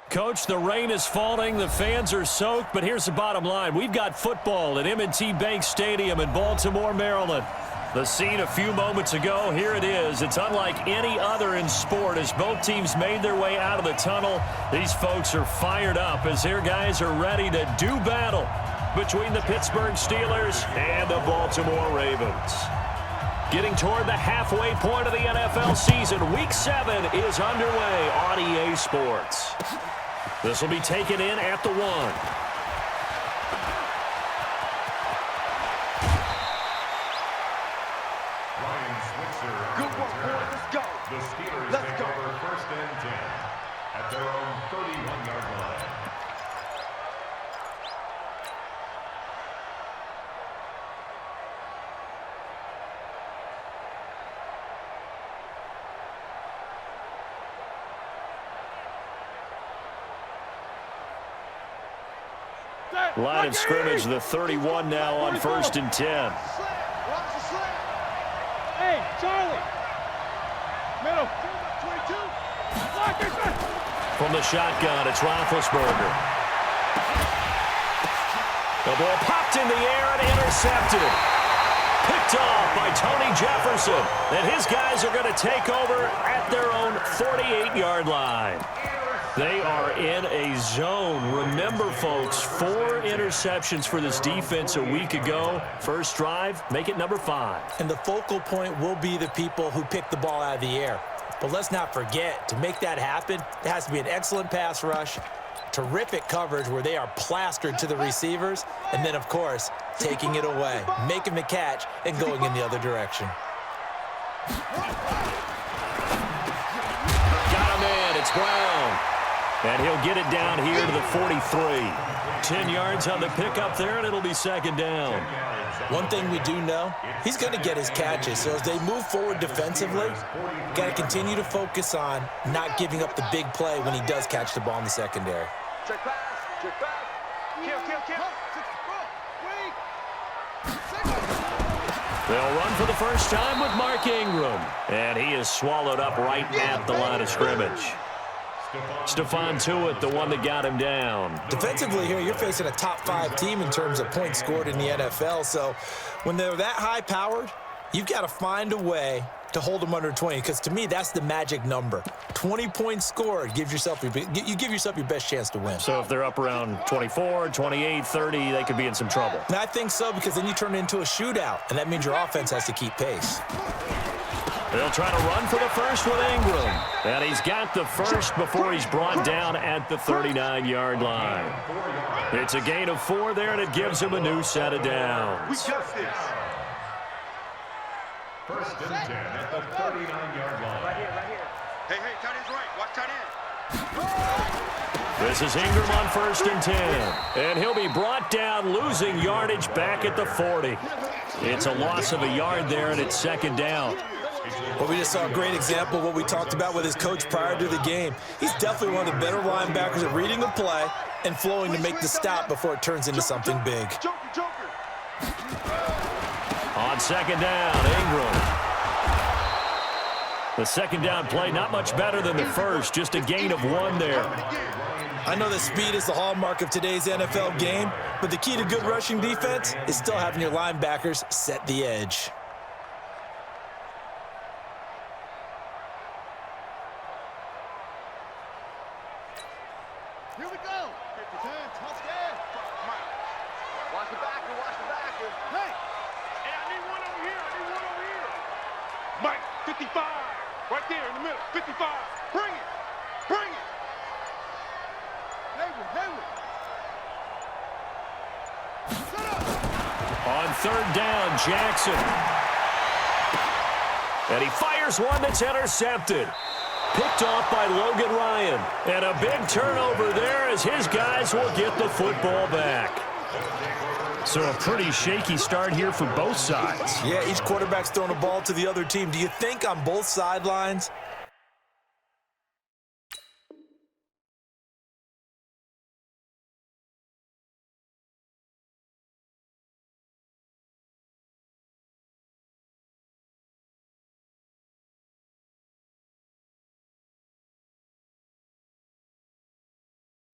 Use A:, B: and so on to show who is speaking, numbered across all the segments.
A: Coach, the rain is falling, the fans are soaked, but here's the bottom line. We've got football at M&T Bank Stadium in Baltimore, Maryland. The scene a few moments ago, here it is. It's unlike any other in sport as both teams made their way out of the tunnel. These folks are fired up as their guys are ready to do battle between the Pittsburgh Steelers and the Baltimore Ravens. Getting toward the halfway point of the NFL season, Week 7 is underway on EA Sports. This will be taken in at the 1.
B: Ryan Switzer. Good work, boys. Let's go. The Steelers take over 1st and 10 at their own 31-yard line.
A: Line of scrimmage, the 31 now on 1st and 10.
C: Hey, Charlie. Middle. 22.
A: From the shotgun, it's Roethlisberger. The ball popped in the air and intercepted. Picked off by Tony Jefferson. And his guys are going to take over at their own 48-yard line. They are in a zone. Remember, folks, 4 interceptions for this defense a week ago. First drive, make it number 5.
D: And the focal point will be the people who pick the ball out of the air. But let's not forget, to make that happen, there has to be an excellent pass rush, terrific coverage where they are plastered to the receivers, and then, of course, taking it away, making the catch, and going in the other direction.
A: Got him in. It's Brown. And he'll get it down here to the 43. 10 yards on the pickup there, and it'll be 2nd down.
D: One thing we do know, he's going to get his catches. So as they move forward defensively, got to continue to focus on not giving up the big play when he does catch the ball in the secondary.
C: Check pass. Check pass. Kill.
A: They'll run for the first time with Mark Ingram. And he is swallowed up right at the line of scrimmage. Stephon Tuitt, the one that got him down.
D: Defensively here, you're facing a top 5 team in terms of points scored in the NFL. So when they're that high-powered, you've got to find a way to hold them under 20, because to me, that's the magic number. 20 points scored gives yourself you give yourself your best chance to win.
A: So if they're up around 24, 28, 30, they could be in some trouble.
D: And I think so, because then you turn it into a shootout, and that means your offense has to keep pace.
A: They'll try to run for the first with Ingram. And he's got the first before he's brought down at the 39-yard line. It's a gain of 4 there, and it gives him a new set of downs.
B: We got this. 1st and 10 at the 39-yard line.
C: Right here. Hey, tight end's right. Watch tight end.
A: This is Ingram on 1st and 10. And he'll be brought down, losing yardage back at the 40. It's a loss of a yard there, and it's 2nd down.
D: Well, we just saw a great example of what we talked about with his coach prior to the game. He's definitely one of the better linebackers at reading a play and flowing to make the stop before it turns into something big.
A: On 2nd down, Ingram. The 2nd down play, not much better than the first, just a gain of 1 there.
D: I know that speed is the hallmark of today's NFL game, but the key to good rushing defense is still having your linebackers set the edge.
C: Here we go. 50-10. Touchdown. Watch the backer. Hey, I need one over here.
E: Mike, 55. Right there in the middle. 55. Bring it.
C: Hayward. Set up.
A: On 3rd down, Jackson. And he fires one that's intercepted. Picked off by Logan Ryan. And a big turnover there as his guys will get the football back. So a pretty shaky start here for both sides.
D: Yeah, each quarterback's throwing a ball to the other team. Do you think on both sidelines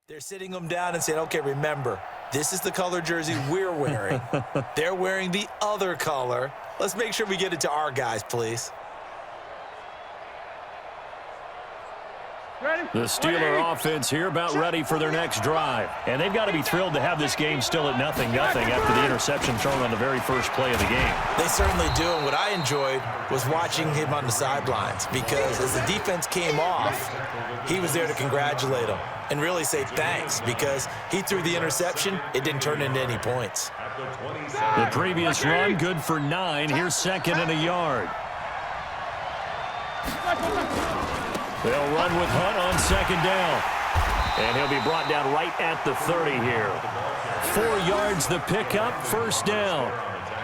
D: They're sitting them down and saying, okay, remember, this is the color jersey we're wearing. They're wearing the other color. Let's make sure we get it to our guys, please.
A: The Steeler offense here about ready for their next drive. And they've got to be thrilled to have this game still at 0-0 after the interception thrown on the very first play of the game.
D: They certainly do, and what I enjoyed was watching him on the sidelines because as the defense came off, he was there to congratulate them and really say thanks because he threw the interception. It didn't turn into any points.
A: The previous run, good for 9. Here's 2nd and a yard. They'll run with Hunt on 2nd down. And he'll be brought down right at the 30 here. 4 yards the pickup, 1st down.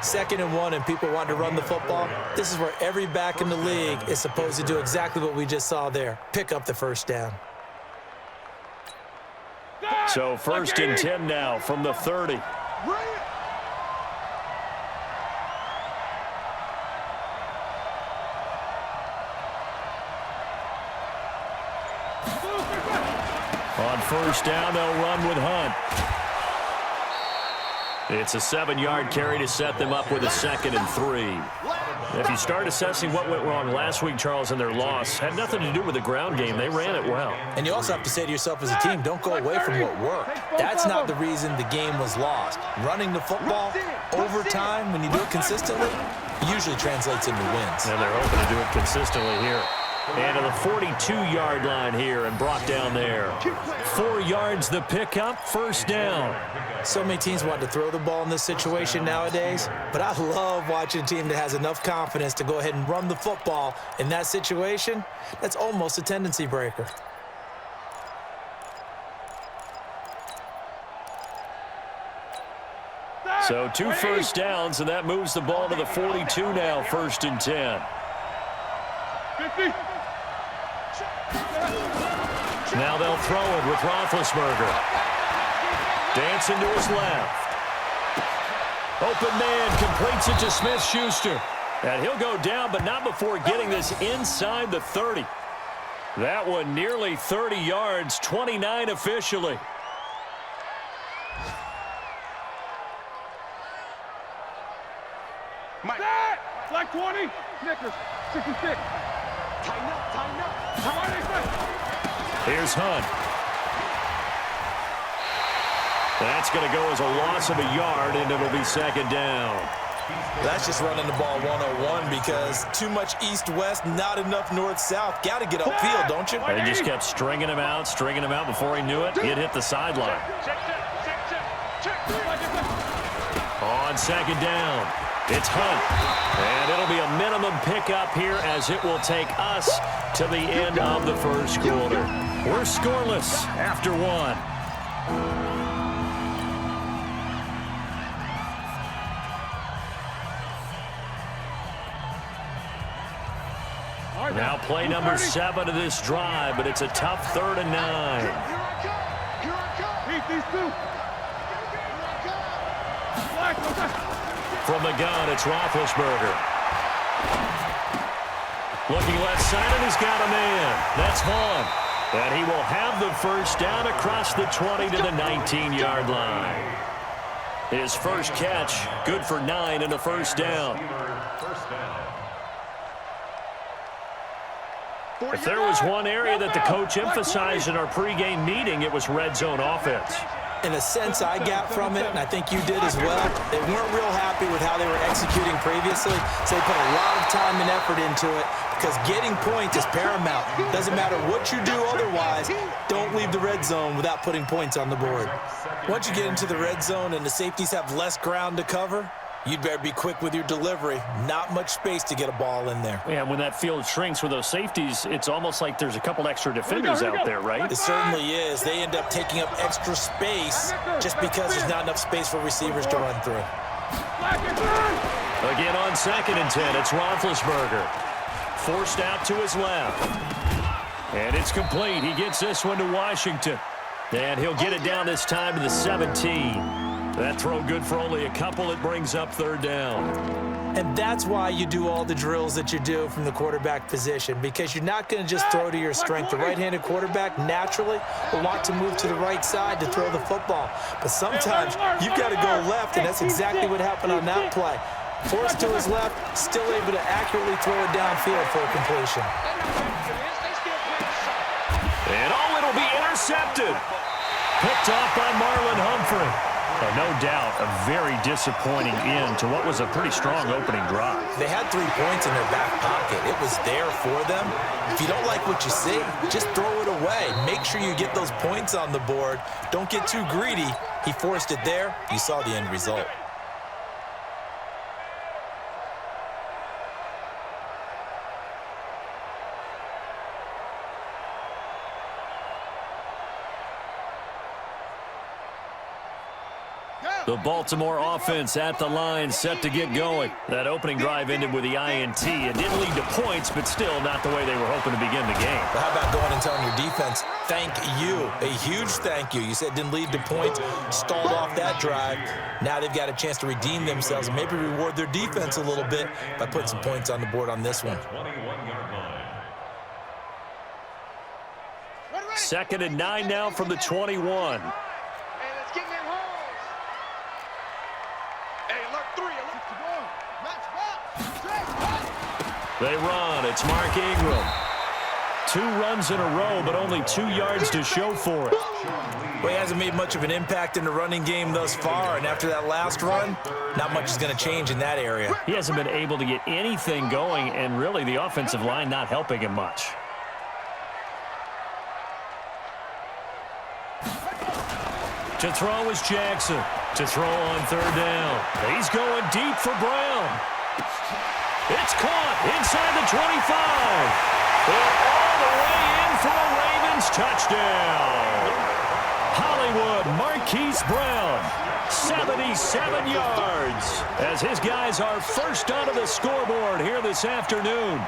D: 2nd and 1, and people want to run the football. This is where every back in the league is supposed to do exactly what we just saw there. Pick up the 1st down.
A: So 1st and 10 now from the 30. On 1st down, they'll run with Hunt. It's a 7-yard carry to set them up with a 2nd and 3. If you start assessing what went wrong last week, Charles, in their loss, had nothing to do with the ground game. They ran it well.
D: And you also have to say to yourself as a team, don't go away from what worked. That's not the reason the game was lost. Running the football over time, when you do it consistently, usually translates into wins.
A: And they're hoping to do it consistently here. And to the 42-yard line here and brought down there. 4 yards the pickup, 1st down.
D: So many teams want to throw the ball in this situation nowadays, but I love watching a team that has enough confidence to go ahead and run the football in that situation. That's almost a tendency breaker.
A: So 2 1st downs, and that moves the ball to the 42 now, 1st and 10.
E: 50.
A: Now they'll throw it with Roethlisberger. Dancing to his left. Open man completes it to Smith-Schuster. And he'll go down, but not before getting this inside the 30. That one nearly 30 yards, 29 officially.
E: Mike. Black 20. Snickers. 66. Tighten up, tighten up. How are they say?
A: Here's Hunt. That's going to go as a loss of a yard, and it'll be 2nd down.
D: That's just running the ball 101 because too much east-west, not enough north-south. Got to get upfield, don't you?
A: And he just kept stringing him out before he knew it. He'd hit the sideline. On 2nd down, it's Hunt. And it'll be a minimum pickup here as it will take us to the end of the 1st quarter. We're scoreless after 1. Now play number 7 of this drive, but it's a tough 3rd and 9.
E: Keep these 2.
A: From the gun, it's Roethlisberger. Looking left side, and he's got a man. That's Vaughn. And he will have the 1st down across the 20 to the 19-yard line. His first catch, good for 9 and a 1st down. If there was one area that the coach emphasized in our pregame meeting, it was red zone offense.
D: In a sense I got from it, and I think you did as well, they weren't real happy with how they were executing previously, so they put a lot of time and effort into it because getting points is paramount. Doesn't matter what you do otherwise, don't leave the red zone without putting points on the board. Once you get into the red zone and the safeties have less ground to cover, you'd better be quick with your delivery. Not much space to get a ball in there.
A: Yeah, when that field shrinks with those safeties, it's almost like there's a couple extra defenders out there, right?
D: It certainly is. They end up taking up extra space just because there's not enough space for receivers to run through.
A: Again on 2nd and 10, it's Roethlisberger. Forced out to his left. And it's complete. He gets this one to Washington. And he'll get it down this time to the 17. That throw good for only a couple. It brings up third down.
D: And that's why you do all the drills that you do from the quarterback position, because you're not going to just throw to your strength. The right-handed quarterback naturally will want to move to the right side to throw the football. But sometimes you've got to go left, and that's exactly what happened on that play. Forced to his left, still able to accurately throw it downfield for a completion.
A: And it'll be intercepted. Picked off by Marlon Humphrey. No doubt a very disappointing end to what was a pretty strong opening drive.
D: They had 3 points in their back pocket. It was there for them. If you don't like what you see, just throw it away. Make sure you get those points on the board. Don't get too greedy. He forced it there. You saw the end result.
A: The Baltimore offense at the line, set to get going. That opening drive ended with the INT. It didn't lead to points, but still not the way they were hoping to begin the game.
D: But how about going and telling your defense, thank you, a huge thank you. You said it didn't lead to points, stalled off that drive. Now they've got a chance to redeem themselves and maybe reward their defense a little bit by putting some points on the board on this one.
B: 21-yard line.
A: 2nd and 9 now from the 21. They run. It's Mark Ingram. 2 runs in a row, but only 2 yards to show for it.
D: Well, he hasn't made much of an impact in the running game thus far, and after that last run, not much is going to change in that area.
A: He hasn't been able to get anything going, and really the offensive line not helping him much. To throw is Jackson. To throw on 3rd down. He's going deep for Brown. It's caught inside the 25. And all the way in for a Ravens touchdown. Hollywood Marquise Brown, 77 yards, as his guys are first onto the scoreboard here this afternoon.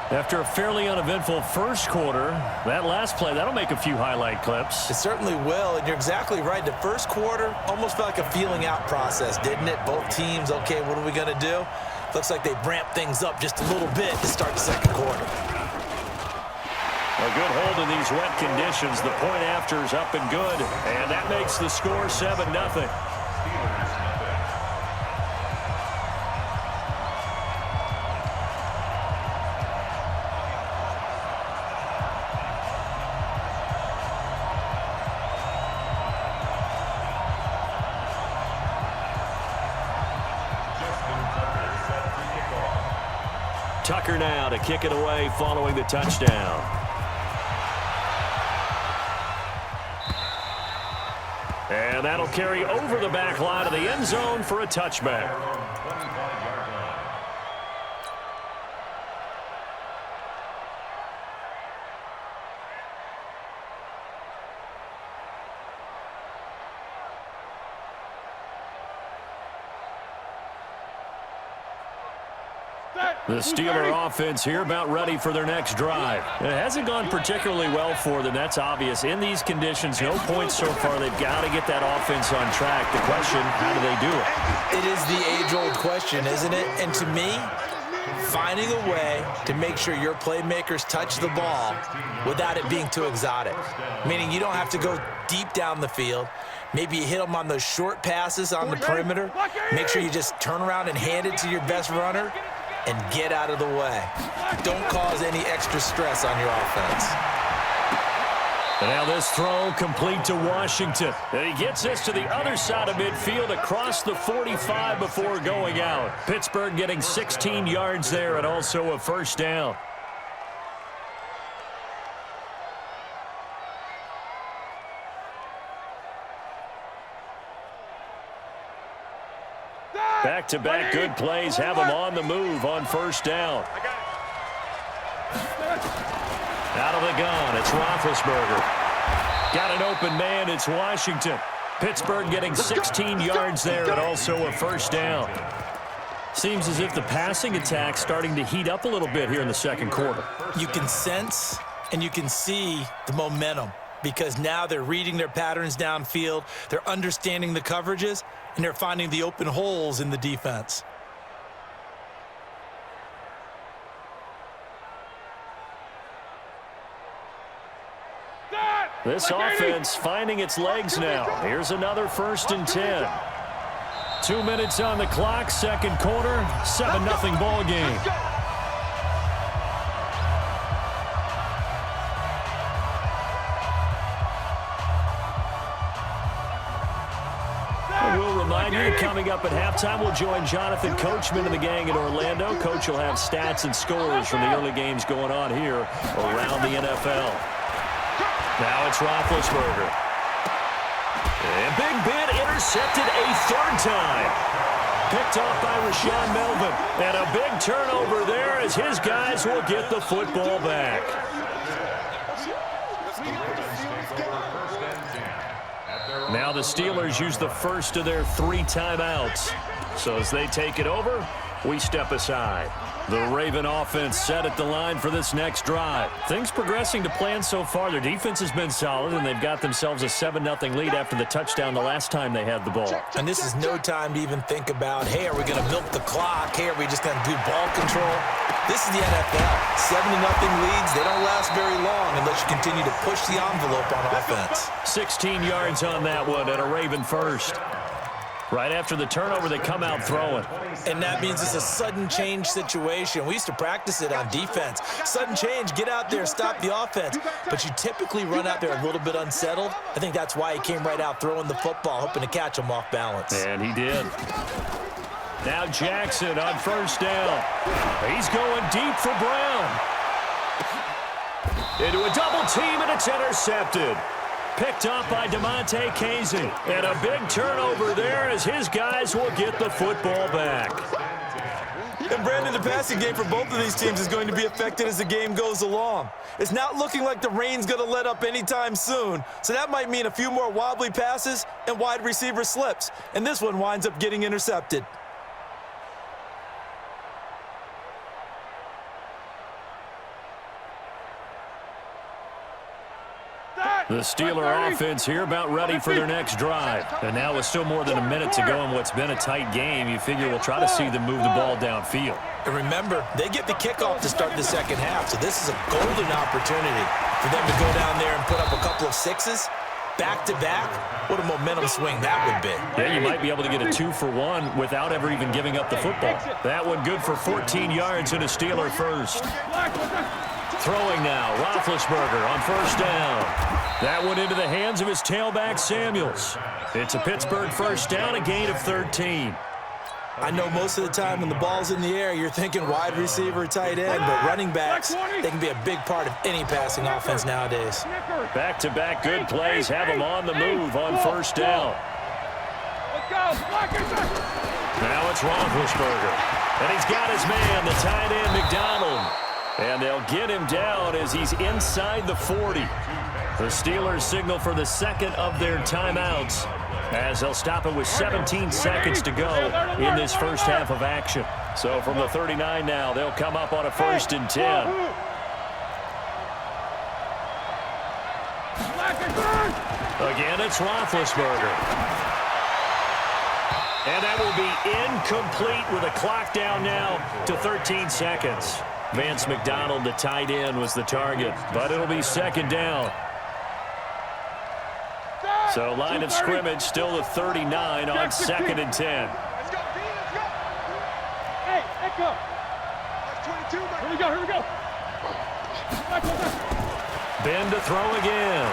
A: After a fairly uneventful first quarter, that last play, that'll make a few highlight clips.
D: It certainly will, and you're exactly right. The first quarter almost felt like a feeling out process, didn't it? Both teams, okay, what are we going to do? Looks like they ramped things up just a little bit to start the second quarter.
A: A good hold in these wet conditions. The point after is up and good, and that makes the score 7-0. Tucker now to kick it away following the touchdown. And that'll carry over the back line of the end zone for a touchback. The Steeler offense here about ready for their next drive. It hasn't gone particularly well for them. That's obvious. In these conditions, no points so far. They've got to get that offense on track. The question, how do they do it?
D: It is the age-old question, isn't it? And to me, finding a way to make sure your playmakers touch the ball without it being too exotic. Meaning you don't have to go deep down the field. Maybe you hit them on those short passes on the perimeter. Make sure you just turn around and hand it to your best runner and get out of the way. Don't cause any extra stress on your offense.
A: And now this throw complete to Washington. And he gets this to the other side of midfield across the 45 before going out. Pittsburgh getting 16 yards there and also a first down. Back-to-back good plays have them on the move on first down. Out of the gun, it's Roethlisberger. Got an open man, it's Washington. Pittsburgh getting 16 yards there and also a first down. Seems as if the passing attack's starting to heat up a little bit here in the second quarter.
D: You can sense and you can see the momentum because now they're reading their patterns downfield, they're understanding the coverages, and they're finding the open holes in the defense.
A: This offense finding its legs now. Here's another 1st and 10. 2 minutes on the clock, second quarter, 7-0 ball game. We'll remind you, coming up at halftime, we'll join Jonathan Coachman and the gang in Orlando. Coach will have stats and scores from the early games going on here around the NFL. Now it's Roethlisberger. And Big Ben intercepted a 3rd time. Picked off by Rashaan Melvin. And a big turnover there as his guys will get the football back. Now the Steelers use the first of their 3 timeouts. So as they take it over, we step aside. The Raven offense set at the line for this next drive. Things progressing to plan so far. Their defense has been solid, and they've got themselves a 7-0 lead after the touchdown the last time they had the ball.
D: And this is no time to even think about, hey, are we going to milk the clock? Hey, are we just going to do ball control? This is the NFL. 7-0 leads, they don't last very long unless you continue to push the envelope on offense.
A: 16 yards on that one and a Raven first. Right after the turnover, they come out throwing.
D: And that means it's a sudden change situation. We used to practice it on defense. Sudden change, get out there, stop the offense. But you typically run out there a little bit unsettled. I think that's why he came right out throwing the football, hoping to catch him off balance.
A: And he did. Now Jackson on 1st down. He's going deep for Brown. Into a double team, and it's intercepted. Picked up by DeMonte Casey. And a big turnover there as his guys will get the football back.
D: And Brandon, the passing game for both of these teams is going to be affected as the game goes along. It's not looking like the rain's going to let up anytime soon. So that might mean a few more wobbly passes and wide receiver slips. And this one winds up getting intercepted.
A: The Steeler offense here about ready for their next drive. And now with still more than a minute to go in what's been a tight game, you figure we'll try to see them move the ball downfield.
D: And remember, they get the kickoff to start the second half, so this is a golden opportunity for them to go down there and put up a couple of 6s. Back-to-back, what a momentum swing that would be.
A: Yeah, you might be able to get a 2-for-1 without ever even giving up the football. That one good for 14 yards and a Steeler first. Throwing now, Roethlisberger on 1st down. That one into the hands of his tailback, Samuels. It's a Pittsburgh 1st down, a gain of 13.
D: I know most of the time when the ball's in the air, you're thinking wide receiver, tight end, but running backs, they can be a big part of any passing offense nowadays.
A: Back-to-back good plays have him on the move on 1st down. Now it's Roethlisberger. And he's got his man, the tight end, McDonald. And they'll get him down as he's inside the 40. The Steelers signal for the second of their timeouts as they'll stop it with 17 seconds to go in this first half of action. So from the 39 now, they'll come up on a 1st and 10. Again, it's Roethlisberger. And that will be incomplete with a clock down now to 13 seconds. Vance McDonald, the tight end, was the target, but it'll be 2nd down. So line of scrimmage still the 39 on 2nd and 10.
C: Let's go, B, let's go. Hey, Echo. That's 22, man. Here we go.
A: Ben to throw again.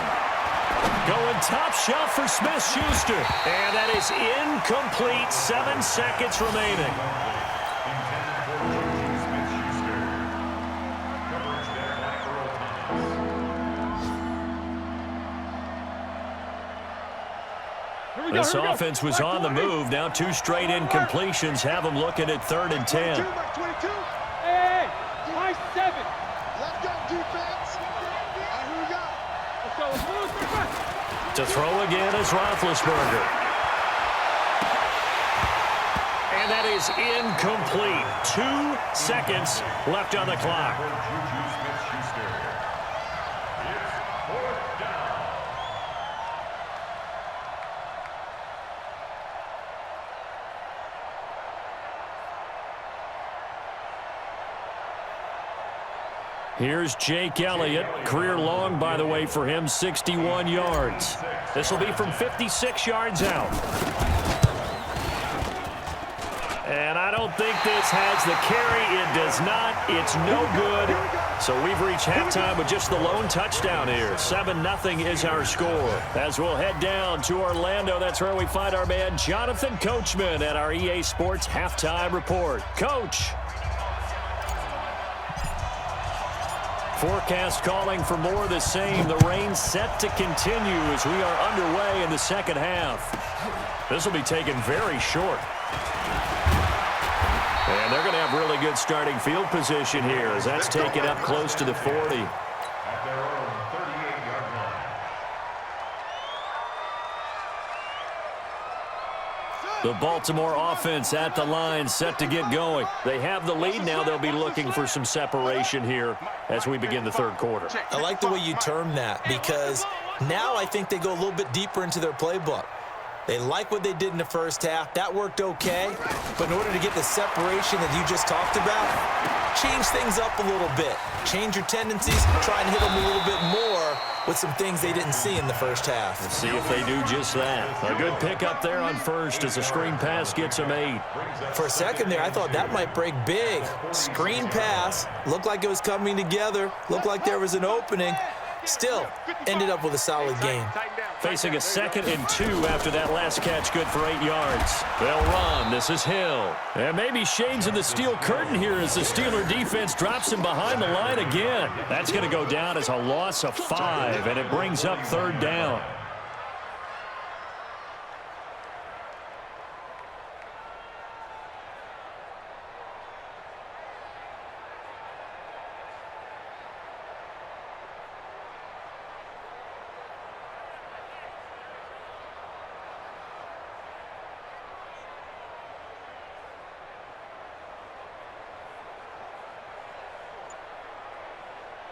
A: Going top shelf for Smith-Schuster. And that is incomplete. 7 seconds remaining. This offense was on the move. Now 2 straight incompletions have them looking at 3rd and 10.
C: 22. Hey, high 7. Let's go, defense. Here we go. Let's go.
A: To throw again is Roethlisberger. And that is incomplete. 2 seconds left on the clock. Here's Jake Elliott. Career long, by the way, for him, 61 yards. This will be from 56 yards out. And I don't think this has the carry. It does not. It's no good. So we've reached halftime with just the lone touchdown here. 7-0 is our score. As we'll head down to Orlando, that's where we find our man Jonathan Coachman at our EA Sports Halftime Report. Coach. Forecast calling for more of the same. The rain set to continue as we are underway in the second half. This will be taken very short. And they're going to have really good starting field position here as that's taken up close to the 40.
B: At their own 38-yard line.
A: The Baltimore offense at the line, set to get going. They have the lead now. They'll be looking for some separation here as we begin the third quarter.
D: I like the way you term that because now I think they go a little bit deeper into their playbook. They like what they did in the first half. That worked okay. But in order to get the separation that you just talked about, change things up a little bit. Change your tendencies. Try and hit them a little bit more with some things they didn't see in the first half.
A: Let's see if they do just that. A good pickup there on first as the screen pass gets them 8.
D: For a second there, I thought that might break big. Screen pass. Looked like it was coming together. Looked like there was an opening. Still ended up with a solid game.
A: Facing a 2nd and 2 after that last catch, good for 8 yards. They'll run. This is Hill. And maybe Shane's in the steel curtain here as the Steeler defense drops him behind the line again. That's going to go down as a loss of 5, and it brings up 3rd down.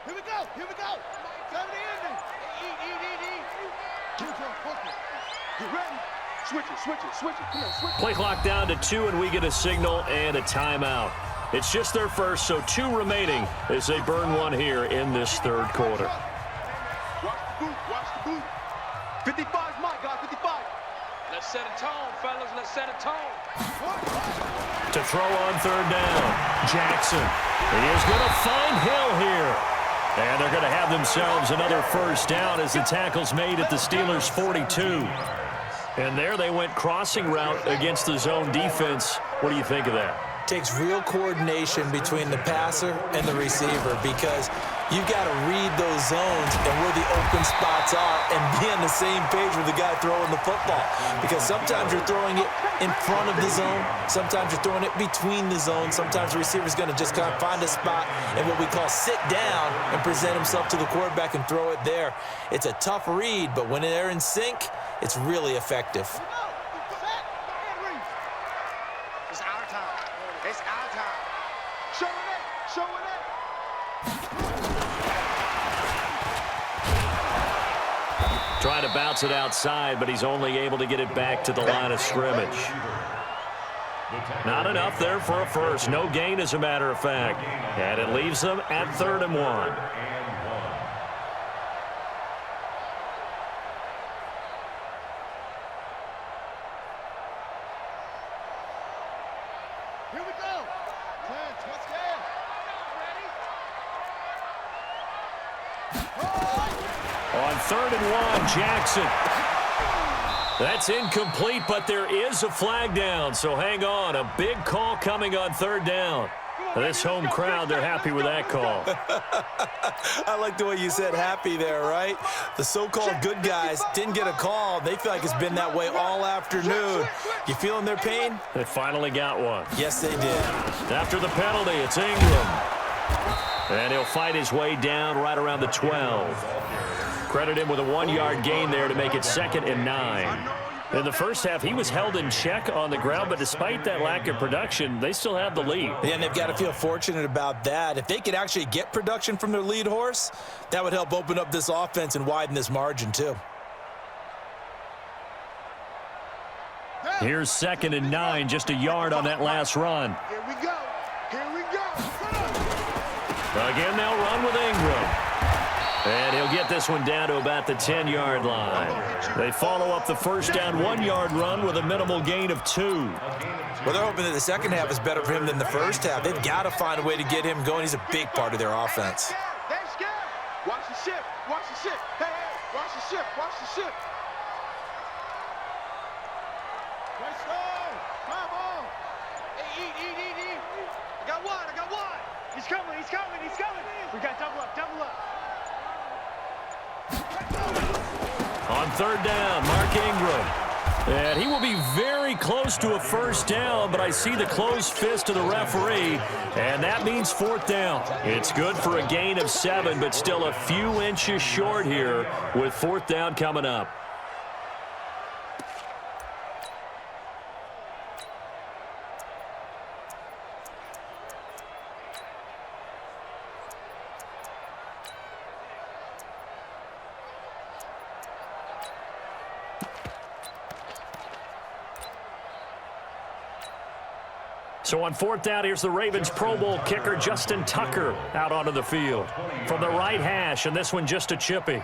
C: Here we go. Here we go. Come to the ending. Eat. Get ready. Switch it. Come on, switch it.
A: Play clock down to 2, and we get a signal and a timeout. It's just their first, so 2 remaining as they burn one here in this third quarter.
C: Watch the boot. 55's my guy, 55.
F: Let's set a tone, fellas. Let's set a tone.
A: To throw on 3rd down, Jackson. He is going to find Hill here. And they're going to have themselves another 1st down as the tackle's made at the Steelers' 42. And there they went crossing route against the zone defense. What do you think of that?
D: Takes real coordination between the passer and the receiver because you've got to read those zones and where the open spots are and be on the same page with the guy throwing the football. Because sometimes you're throwing it in front of the zone. Sometimes you're throwing it between the zones. Sometimes the receiver's going to just kind of find a spot and what we call sit down and present himself to the quarterback and throw it there. It's a tough read, but when they're in sync, it's really effective.
C: It's our time. It's our time. Showing it.
A: Trying to bounce it outside, but he's only able to get it back to the line of scrimmage. Not enough there for a first. No gain, as a matter of fact. And it leaves them at 3rd and 1.
C: Here we go. 10, touchdown.
A: On 3rd and 1, Jackson. That's incomplete, but there is a flag down, so hang on. A big call coming on 3rd down. This home crowd, they're happy with that call.
D: I like the way you said happy there, right? The so-called good guys didn't get a call. They feel like it's been that way all afternoon. You feeling their pain?
A: They finally got one.
D: Yes, they did.
A: After the penalty, it's Ingram. And he'll fight his way down right around the 12. Credit him with a 1-yard gain there to make it 2nd and 9. In the first half, he was held in check on the ground, but despite that lack of production, they still have the lead.
D: Yeah, and they've got to feel fortunate about that. If they could actually get production from their lead horse, that would help open up this offense and widen this margin too.
A: Here's 2nd and 9, just a yard on that last run.
C: Here we go.
A: Again, they'll run with Ingram. And he'll get this one down to about the 10-yard line. They follow up the first down 1-yard run with a minimal gain of 2.
D: Well, they're hoping that the second half is better for him than the first half. They've got to find a way to get him going. He's a big part of their offense.
C: They're scared. Watch the ship. Watch the ship. Hey, watch the ship. Watch the ship. Let's go. Come on. Hey, eat. I got one. He's coming. We got double up.
A: On third down, Mark Ingram. And he will be very close to a first down, but I see the closed fist of the referee, and that means fourth down. It's good for a gain of 7, but still a few inches short here with fourth down coming up. So on fourth down, here's the Ravens Pro Bowl kicker Justin Tucker out onto the field from the right hash, and this one just a chippy.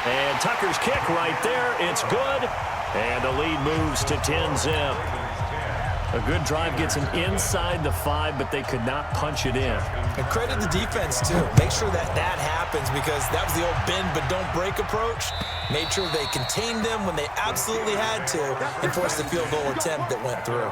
A: And Tucker's kick right there. It's good. And the lead moves to 10-zip. A good drive gets them inside the 5, but they could not punch it in.
D: And credit the defense, too. Make sure that happens, because that was the old bend but don't break approach. Made sure they contained them when they absolutely had to and forced the field goal attempt that went through.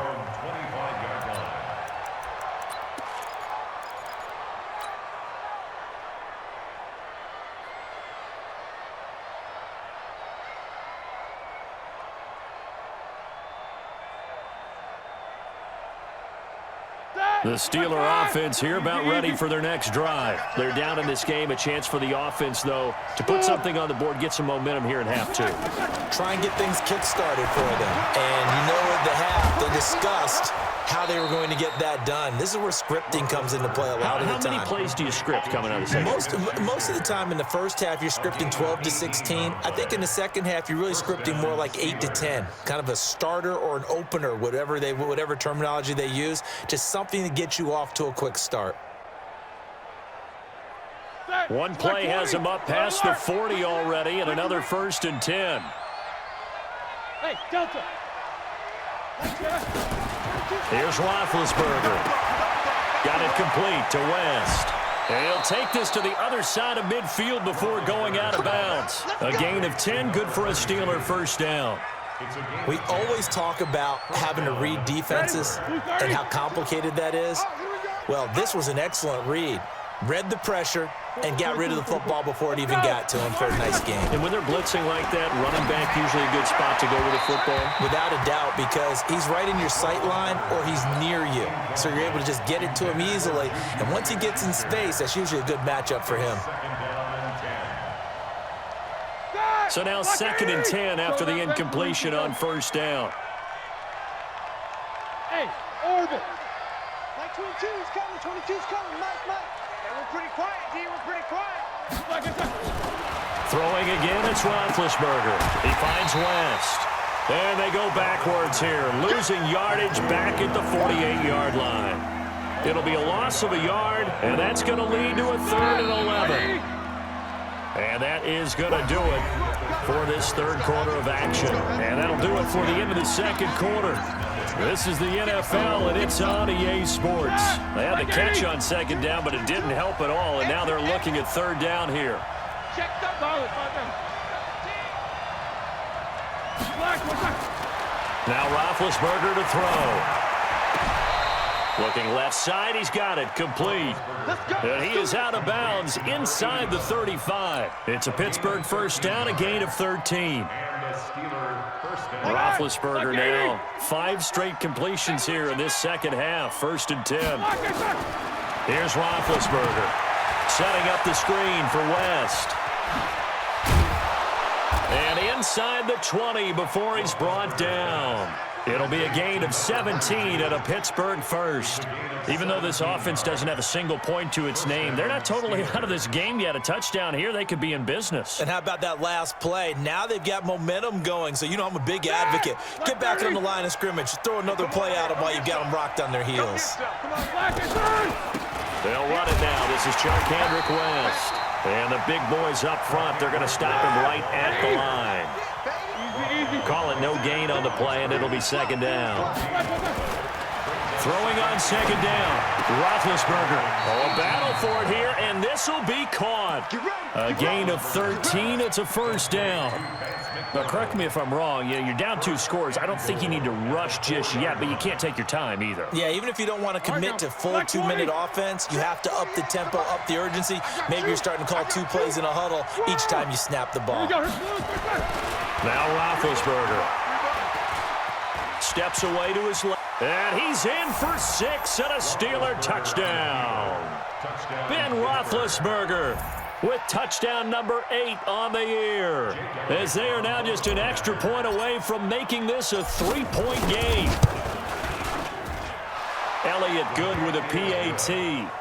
A: The Steeler offense here about ready for their next drive. They're down in this game. A chance for the offense, though, to put something on the board, get some momentum here in half 2.
D: Try and get things kick-started for them. And you know at the half, they discussed how they were going to get that done. This is where scripting comes into play a lot of the time.
A: How many plays do you script coming out of the second?
D: Most of the time in the first half, you're scripting 12 to 16. I think in the second half, you're really scripting more like 8 to 10. Kind of a starter or an opener, whatever terminology they use. Just something to get you off to a quick start.
A: One play has him up past the 40 already, and another 1st and 10.
E: Hey, Delta.
A: Here's Roethlisberger. Got it complete to West. And he'll take this to the other side of midfield before going out of bounds. A gain of 10, good for a Steeler first down.
D: We always talk about having to read defenses and how complicated that is. Well, this was an excellent read. Read the pressure and got rid of the football before it even got to him for a nice game.
A: And when they're blitzing like that, running back usually a good spot to go with the football?
D: Without a doubt, because he's right in your sight line or he's near you. So you're able to just get it to him easily. And once he gets in space, that's usually a good matchup for him.
A: So now 2nd and 10 after the incompletion on first down.
E: Hey, orbit.
C: Mike 22's coming. 22's coming. Mike. Hey, we're pretty quiet, D. We're pretty quiet.
A: Throwing again, it's Roethlisberger. He finds West. And they go backwards here, losing yardage back at the 48-yard line. It'll be a loss of a yard, and that's going to lead to a 3rd and 11. And that is going to do it for this third quarter of action. And that'll do it for the end of the second quarter. This is the NFL, and it's on EA Sports. They had the catch on second down, but it didn't help at all, and now they're looking at third down here.
E: Check the ball.
A: Now Roethlisberger to throw. Looking left side, he's got it, complete. And he is out of bounds inside the 35. It's a Pittsburgh first down, a gain of 13. Roethlisberger now, 5 straight completions here in this second half, 1st and 10. Here's Roethlisberger, setting up the screen for West. And inside the 20 before he's brought down. It'll be a gain of 17 and a Pittsburgh first. Even though this offense doesn't have a single point to its name, they're not totally out of this game yet. A touchdown here, they could be in business.
D: And how about that last play? Now they've got momentum going, so you know I'm a big advocate. Get back on the line of scrimmage. Throw another play at them while you've got them rocked on their heels.
A: They'll run it now. This is Charcandrick West. And the big boys up front, they're going to stop him right at the line. Call it no gain on the play, and it'll be second down. Throwing on second down, Roethlisberger. Oh, a battle for it here, and this will be caught. A gain of 13. It's a first down. Now, correct me if I'm wrong. Yeah, you're down 2 scores. I don't think you need to rush just yet, but you can't take your time either.
D: Yeah, even if you don't want to commit to full 2-minute offense, you have to up the tempo, up the urgency. Maybe you're starting to call 2 plays in a huddle each time you snap the ball.
A: Now Roethlisberger steps away to his left. And he's in for 6 and a Steeler touchdown. Ben Roethlisberger with touchdown number 8 on the year, as they are now just an extra point away from making this a 3-point game. Elliott good with a PAT.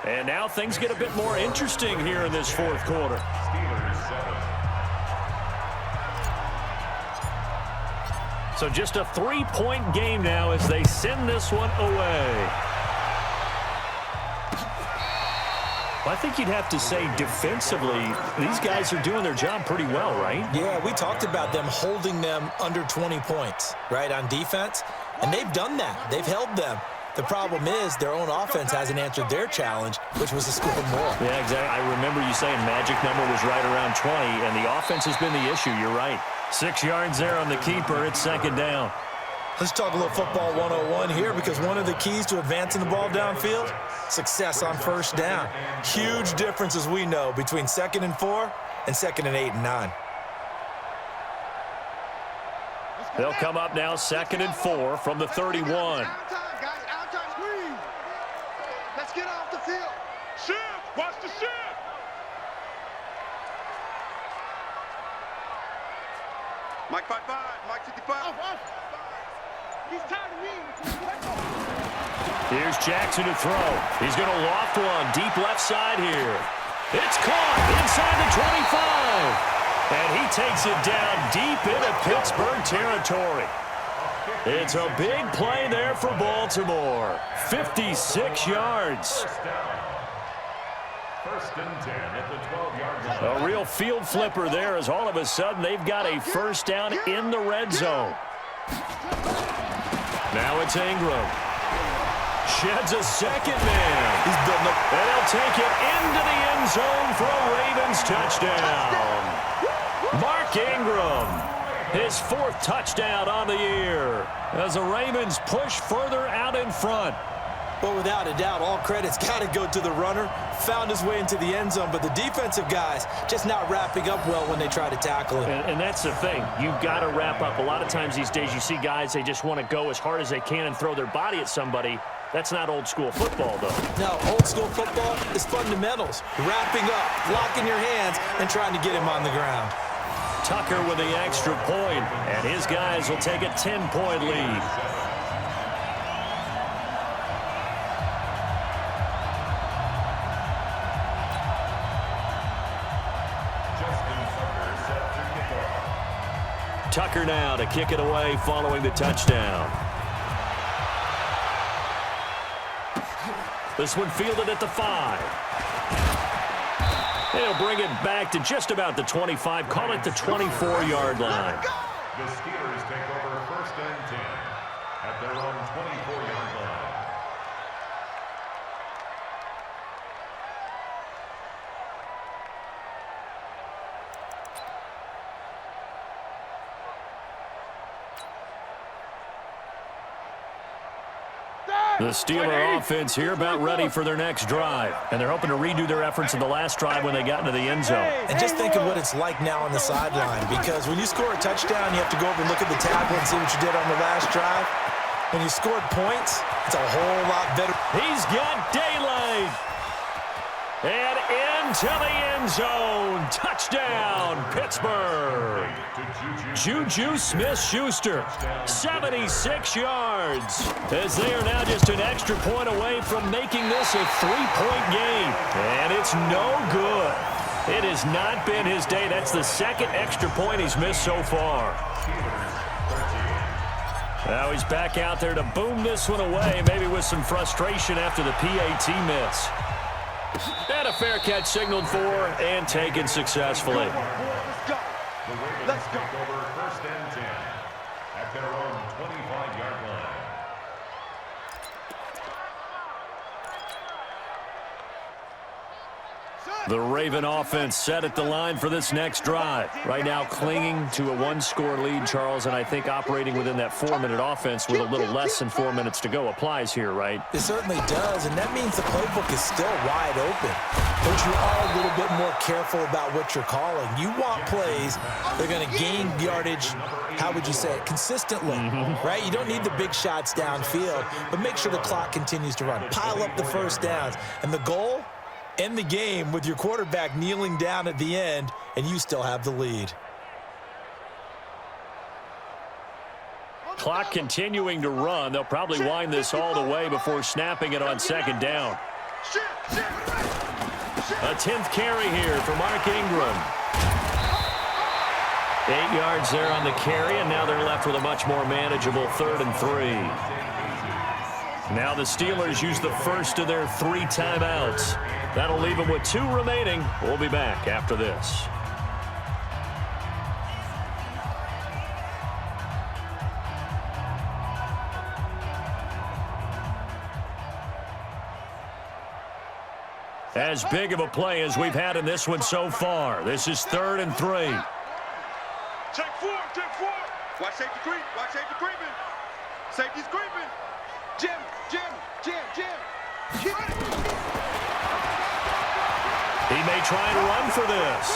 A: And now things get a bit more interesting here in this fourth quarter. So just a 3-point game now as they send this one away. Well, I think you'd have to say defensively, these guys are doing their job pretty well, right?
D: Yeah, we talked about them holding them under 20 points, right, on defense. And they've done that. They've held them. The problem is their own offense hasn't answered their challenge, which was to score more.
A: Yeah, exactly. I remember you saying magic number was right around 20, and the offense has been the issue. You're right. 6 yards there on the keeper. It's second down.
D: Let's talk a little football 101 here, because one of the keys to advancing the ball downfield, success on first down. Huge difference, as we know, between 2nd and 4 and 2nd and 8 and 9.
A: They'll come up now 2nd and 4 from the 31.
C: Let's get off the field.
E: Shift! Watch the shift!
C: Mike 5-5, Mike 55. He's tired of me.
A: Here's Jackson to throw. He's going to loft one deep left side here. It's caught inside the 25. And he takes it down deep into Pittsburgh territory. It's a big play there for Baltimore. 56 yards.
B: First and 10 at the 12-yard line.
A: A real field flipper there, as all of a sudden they've got a first down in the red zone. Now it's Ingram. Sheds a second man.
D: He's building up.
A: And he'll take it into the end zone for a Ravens touchdown. Mark Ingram, his 4th touchdown on the year, as the Ravens push further out in front.
D: Well, without a doubt, all credit's got to go to the runner. Found his way into the end zone, but the defensive guys just not wrapping up well when they try to tackle him.
A: And that's the thing. You've got to wrap up. A lot of times these days you see guys, they just want to go as hard as they can and throw their body at somebody. That's not old school football, though.
D: No, old school football is fundamentals. Wrapping up, locking your hands, and trying to get him on the ground.
A: Tucker with the extra point, and his guys will take a 10-point lead. Tucker now to kick it away following the touchdown. This one fielded at the 5. They'll bring it back to just about the 25, call it the 24-yard line.
B: The Steelers take over first and 10 at their own 24-yard line.
A: The Steeler offense here about ready for their next drive. And they're hoping to redo their efforts in the last drive when they got into the end zone.
D: And just think of what it's like now on the sideline, because when you score a touchdown, you have to go over and look at the tablet and see what you did on the last drive. When you scored points, it's a whole lot better.
A: He's got daylight. And in into the end zone. Touchdown, Pittsburgh. Juju Smith-Schuster, 76 yards, as they are now just an extra point away from making this a 3-point game. And it's no good. It has not been his day. That's the second extra point he's missed so far. Now he's back out there to boom this one away, maybe with some frustration after the PAT miss. And a fair catch signaled for and taken successfully.
B: Let's go. Let's go. Over first and 10 at their own 25-yard line.
A: The Raven offense set at the line for this next drive. Right now clinging to a one-score lead, Charles, and I think operating within that 4-minute offense with a little less than 4 minutes to go applies here, right?
D: It certainly does, and that means the playbook is still wide open. But you are a little bit more careful about what you're calling. You want plays that are going to gain yardage, how would you say it, consistently, right? You don't need the big shots downfield, but make sure the clock continues to run. Pile up the first downs. And the goal? End the game with your quarterback kneeling down at the end, and you still have the lead.
A: Clock continuing to run. They'll probably wind this all the way before snapping it on second down. A 10th carry here for Mark Ingram. 8 yards there on the carry, and now they're left with a much more manageable 3rd and 3. Now the Steelers use the first of their 3 timeouts. That'll leave them with 2 remaining. We'll be back after this. As big of a play as we've had in this one so far. This is 3rd and 3.
C: Check 4, check 4. Watch safety creep, watch safety creeping. Safety's creeping. Jim.
A: He may try and run for this.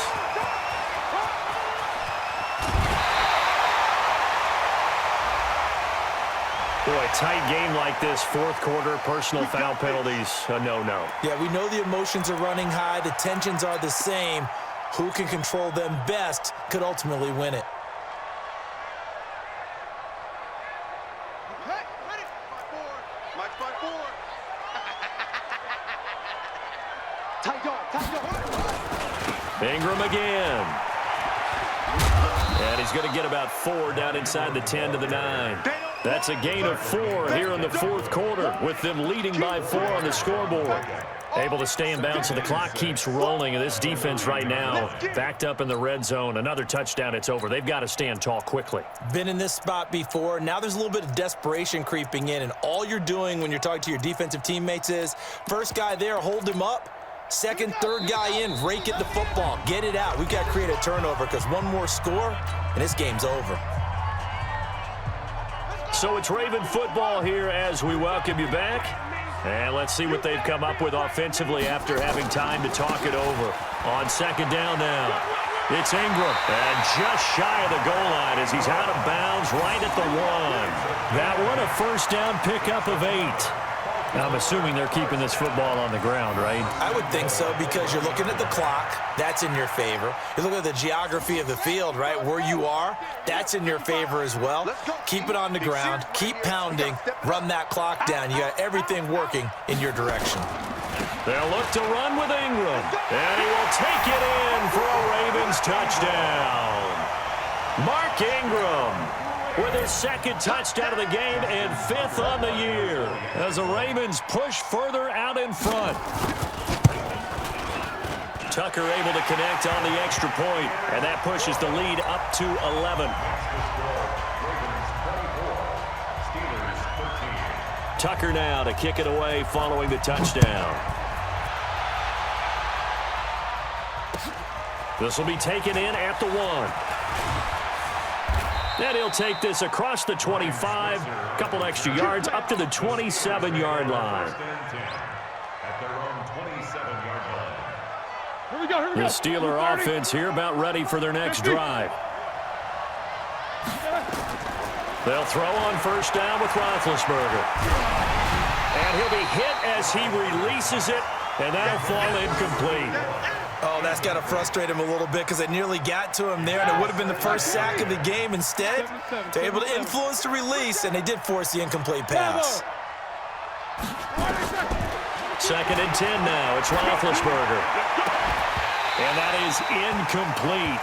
A: Boy, a tight game like this, 4th quarter, personal foul penalties, a no-no.
D: Yeah, we know the emotions are running high. The tensions are the same. Who can control them best could ultimately win it.
A: Ingram again. And he's going to get about 4 down inside the 10 to the 9. That's a gain of 4 here in the 4th quarter, with them leading by 4 on the scoreboard. Able to stay in bounds, so the clock keeps rolling. And this defense right now backed up in the red zone. Another touchdown, it's over. They've got to stand tall quickly. Been in this spot before. Now there's a little bit of desperation creeping in, and all you're doing when you're talking to your defensive teammates is, first guy there, hold him up. Second, third guy in, rake at the football. Get it out. We've got to create a turnover because one more score, and this game's over. So it's Raven football here as we welcome you back. And let's see what they've come up with offensively after having time to talk it over. On second down now, it's Ingram. And just shy of the goal line as he's out of bounds right at the 1. That one a first down pickup of 8. I'm assuming they're keeping this football on the ground, right? I would think so, because you're looking at the clock. That's in your favor. You look at the geography of the field, right? Where you are, that's in your favor as well. Keep it on the ground. Keep pounding. Run that clock down. You got everything working in your direction. They'll look to run with Ingram. And he will take it in for a Ravens touchdown. Mark Ingram with his 2nd touchdown of the game and 5th on the year as the Ravens push further out in front. Tucker able to connect on the extra point, and that pushes the lead up to 11. Tucker now to kick it away following the touchdown. This will be taken in at the 1. And he'll take this across the 25, a couple extra yards, up to the 27-yard line.
E: Here we go.
A: The Steeler offense here about ready for their next drive. They'll throw on first down with Roethlisberger. And he'll be hit as he releases it, and that'll fall incomplete.
D: Oh, that's got to frustrate him a little bit because they nearly got to him there, and it would have been the first sack of the game. Instead, they're able to influence the release, and they did force the incomplete pass.
A: 2nd and 10 now. It's Roethlisberger. And that is incomplete.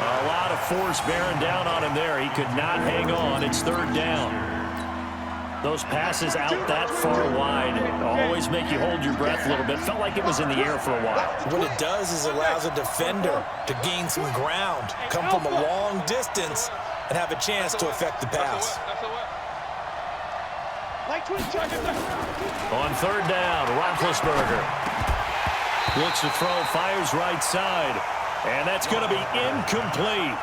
A: A lot of force bearing down on him there. He could not hang on. It's 3rd down. Those passes out that far wide always make you hold your breath a little bit. Felt like it was in the air for a while.
D: What it does is allows a defender to gain some ground, come from a long distance, and have a chance to affect the pass.
A: On 3rd down, Roethlisberger looks to throw, fires right side, and that's going to be incomplete.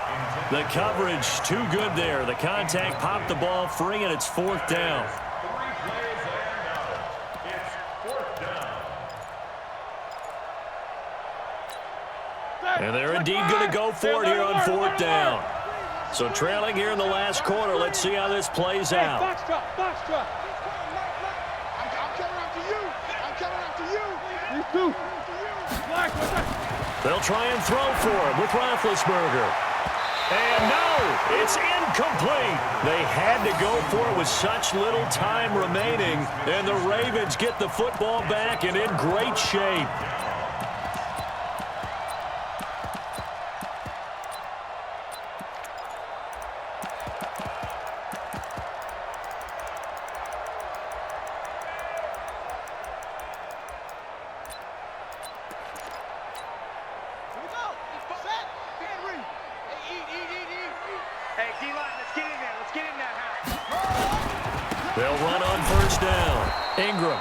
A: The coverage too good there. The contact popped the ball free, and it's 4th down.
B: 3 plays and out. It's 4th down.
A: And they're indeed going to go for it here on 4th down. So trailing here in the last quarter. Let's see how this plays out.
C: Box drop. I'm coming after you. I'm coming after you.
E: These two.
A: They'll try and throw for him with Roethlisberger. And no, it's incomplete. They had to go for it with such little time remaining. And the Ravens get the football back and in great shape.
C: Hey, D-line, let's get in there. Let's get in that house.
A: They'll run on 1st down. Ingram.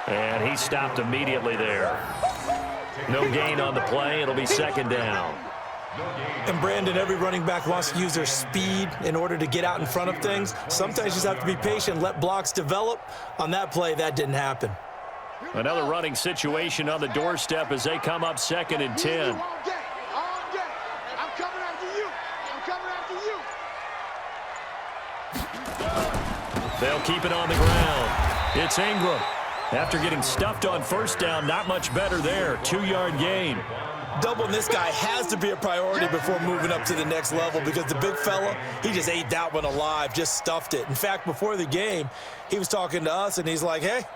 A: And he stopped immediately there. No gain on the play. It'll be 2nd down.
D: And Brandon, every running back wants to use their speed in order to get out in front of things. Sometimes you just have to be patient, let blocks develop. On that play, that didn't happen.
A: Another running situation on the doorstep as they come up 2nd and 10.
C: All day. I'm coming after you. I'm coming after you.
A: They'll keep it on the ground. It's Ingram. After getting stuffed on 1st down, not much better there. 2-yard gain.
D: Doubling this guy has to be a priority before moving up to the next level because the big fella, he just ate that one alive, just stuffed it. In fact, before the game, he was talking to us, and he's like, hey,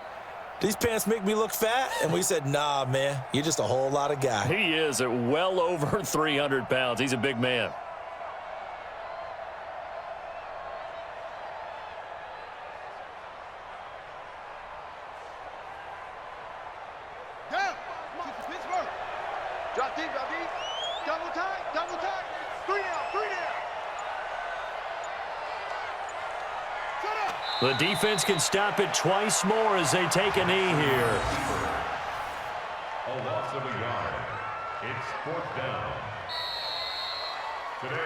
D: these pants make me look fat? And we said, nah, man, you're just a whole lot of guy.
A: He is at well over 300 pounds. He's a big man.
C: Pittsburgh. Drop deep. Double tight. 3 down. Set up.
A: The defense can stop it twice more as they take a knee here.
B: A loss of a yard. It's 4th down. Today.